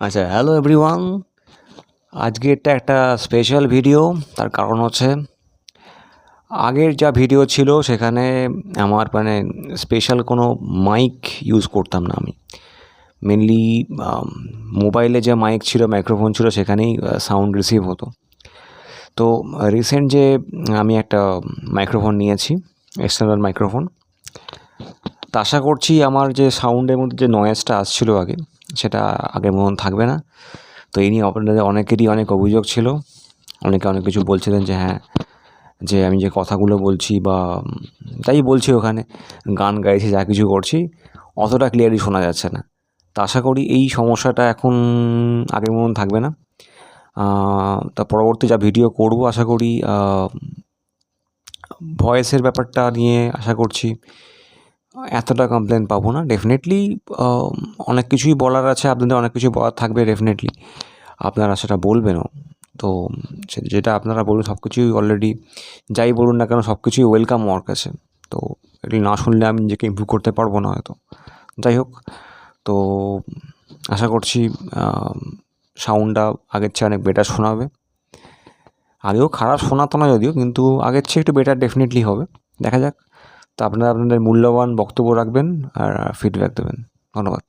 আচ্ছা, hello everyone. আজকে এটা একটা স্পেশাল ভিডিও। তার কারণ হচ্ছে আগের যা ভিডিও ছিল সেখানে আমার স্পেশাল কোনো মাইক ইউজ করতাম না আমি। মেনলি মোবাইলে যে মাইক ছিল, মাইক্রোফোন ছিল সেখানেই সাউন্ড রিসিভ হতো। তো রিসেন্ট যে আমি একটা মাইক্রোফোন নিয়েছি, এক্সটার্নাল মাইক্রোফোন। তো আশা করছি আমার যে সাউন্ডের মধ্যে যে নয়েজটা আসছিল আগে, সেটা আগের মতন থাকবে না। তো এই নিয়ে আপনাদের অনেকেরই অনেক অভিযোগ ছিল। অনেকে অনেক কিছু বলছিলেন যে হ্যাঁ, যে আমি যে কথাগুলো বলছি বা তাই বলছি ওখানে গান গাইছি, যা কিছু করছি, অতটা ক্লিয়ারলি শোনা যাচ্ছে না। তো আশা করি এই সমস্যাটা এখন আগের মতন থাকবে না। তা পরবর্তী যা ভিডিও করব আশা করি ভয়েসের ব্যাপারটা নিয়ে আশা করছি এতটা কমপ্লেন পাবো না। ডেফিনেটলি অনেক কিছুই বলার আছে, আপনাদের অনেক কিছু বলার থাকবে, ডেফিনেটলি আপনারা সেটা বলবেনও। তো যেটা আপনারা বলুন, সব কিছুই অলরেডি যাই বলুন না কেন, সব কিছুই ওয়েলকাম আমার কাছে। তো এগুলি না শুনলে আমি নিজেকে ইমপ্রুভ করতে পারবো না হয়তো। যাই হোক, তো আশা করছি সাউন্ডটা আগের চেয়ে অনেক বেটার শোনাবে। আগেও খারাপ শোনাতো না যদিও, কিন্তু আগের চেয়ে একটু বেটার ডেফিনেটলি হবে। দেখা যাক। তো আপনারা আপনাদের মূল্যবান বক্তব্য রাখবেন আর ফিডব্যাক দেবেন। ধন্যবাদ।